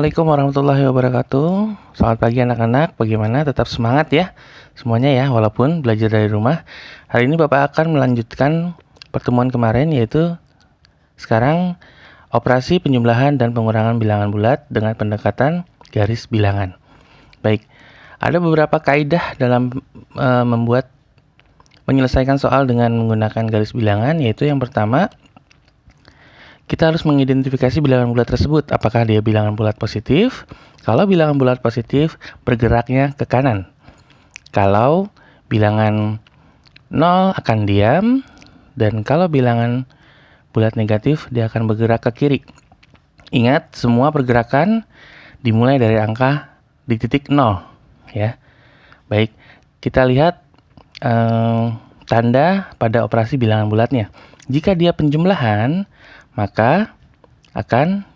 Assalamualaikum warahmatullahi wabarakatuh. Selamat pagi anak-anak, bagaimana? Tetap semangat ya semuanya ya, walaupun belajar dari rumah. Hari ini Bapak akan melanjutkan pertemuan kemarin, yaitu sekarang operasi penjumlahan dan pengurangan bilangan bulat dengan pendekatan garis bilangan. Baik, ada beberapa kaidah dalam menyelesaikan soal dengan menggunakan garis bilangan, yaitu yang pertama, kita harus mengidentifikasi bilangan bulat tersebut. Apakah dia bilangan bulat positif? Kalau bilangan bulat positif, bergeraknya ke kanan. Kalau bilangan 0 akan diam. Dan kalau bilangan bulat negatif, dia akan bergerak ke kiri. Ingat, semua pergerakan dimulai dari angka di titik 0. Ya. Baik, kita lihat tanda pada operasi bilangan bulatnya. Jika dia penjumlahan, maka akan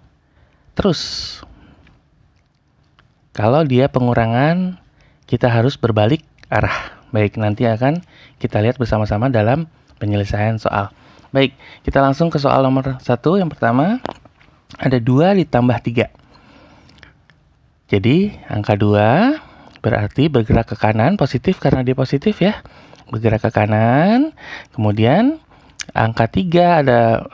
terus. Kalau dia pengurangan, kita harus berbalik arah. Baik, nanti akan kita lihat bersama-sama dalam penyelesaian soal. Baik, kita langsung ke soal nomor 1. Yang pertama, ada 2 ditambah 3. Jadi, angka 2 berarti bergerak ke kanan, positif karena dia positif ya. Bergerak ke kanan. Kemudian, angka 3 ada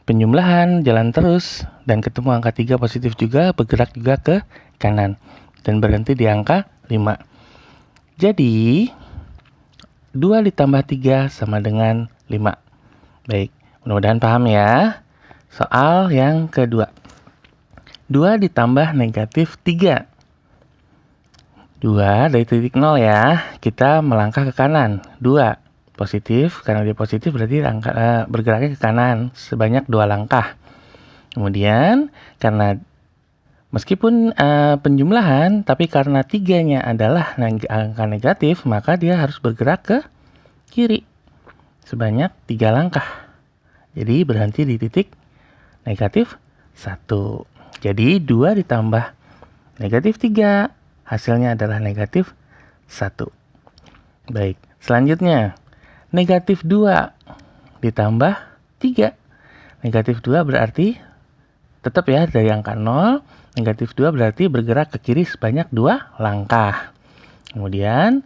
penjumlahan, jalan terus, dan ketemu angka 3 positif juga, bergerak juga ke kanan, dan berhenti di angka 5. Jadi, 2 ditambah 3 sama dengan 5. Baik, mudah-mudahan paham ya. Soal yang kedua. 2 ditambah negatif 3. 2 dari titik 0 ya, kita melangkah ke kanan. 2. Positif, karena dia positif berarti bergeraknya ke kanan sebanyak 2 langkah. Kemudian karena meskipun penjumlahan, tapi karena 3-nya adalah angka negatif, maka dia harus bergerak ke kiri sebanyak 3 langkah. Jadi berhenti di titik negatif 1. Jadi 2 ditambah negatif 3, hasilnya adalah negatif 1. Baik, selanjutnya negatif 2 ditambah 3. Negatif 2 berarti tetap ya dari angka 0. Negatif 2 berarti bergerak ke kiri sebanyak 2 langkah. Kemudian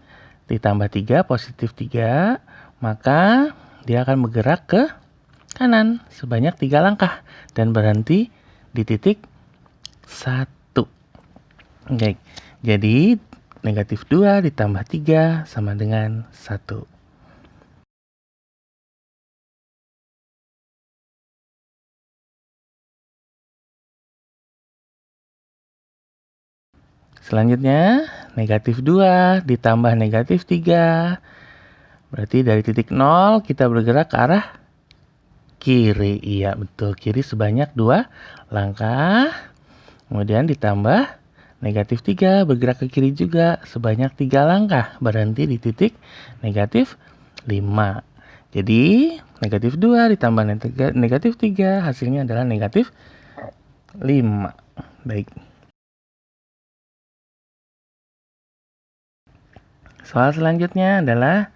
ditambah 3, positif 3. Maka dia akan bergerak ke kanan sebanyak 3 langkah. Dan berhenti di titik 1. Oke, jadi negatif 2 ditambah 3 sama dengan 1. Selanjutnya, negatif 2 ditambah negatif 3. Berarti dari titik 0 kita bergerak ke arah kiri. Iya, betul. Kiri sebanyak 2 langkah. Kemudian ditambah negatif 3, bergerak ke kiri juga sebanyak 3 langkah. Berhenti di titik negatif 5. Jadi, negatif 2 ditambah negatif 3, hasilnya adalah negatif 5. Baik. Soal selanjutnya adalah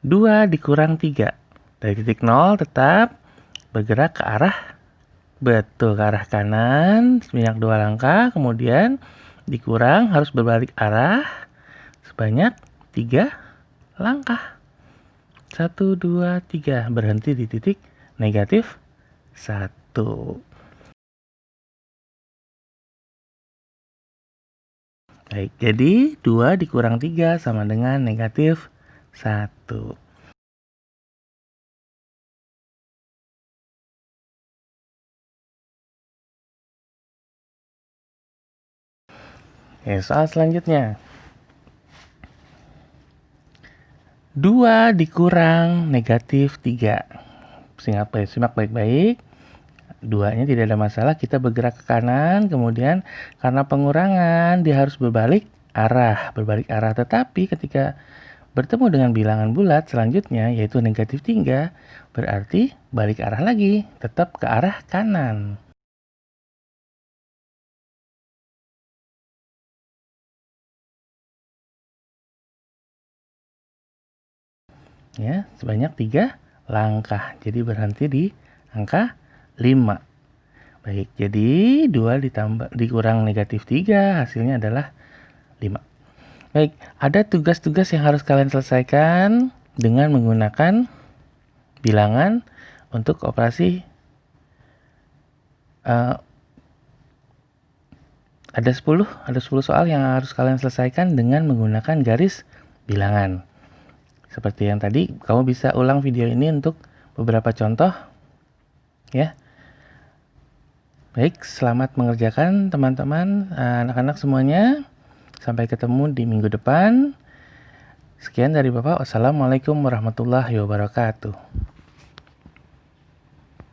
2 dikurang 3. Dari titik 0 tetap bergerak ke arah ke arah kanan sebanyak 2 langkah. Kemudian dikurang harus berbalik arah sebanyak 3 langkah. 1, 2, 3. Berhenti di titik negatif 1. Baik, jadi 2 dikurang 3 sama dengan negatif 1. Oke, soal selanjutnya. 2 dikurang negatif 3. Simak baik-baik. 2-nya tidak ada masalah, kita bergerak ke kanan, kemudian karena pengurangan dia harus berbalik arah. Tetapi ketika bertemu dengan bilangan bulat selanjutnya yaitu negatif 3, berarti balik arah lagi, tetap ke arah kanan. Ya, sebanyak 3 langkah. Jadi berhenti di angka 5. Baik, jadi 2 dikurang negatif 3 hasilnya adalah 5. Baik, ada tugas-tugas yang harus kalian selesaikan dengan menggunakan bilangan untuk operasi. Ada 10 soal yang harus kalian selesaikan dengan menggunakan garis bilangan. Seperti yang tadi, kamu bisa ulang video ini untuk beberapa contoh, ya. Baik, selamat mengerjakan teman-teman, anak-anak semuanya. Sampai ketemu di minggu depan. Sekian dari Bapak. Wassalamualaikum warahmatullahi wabarakatuh.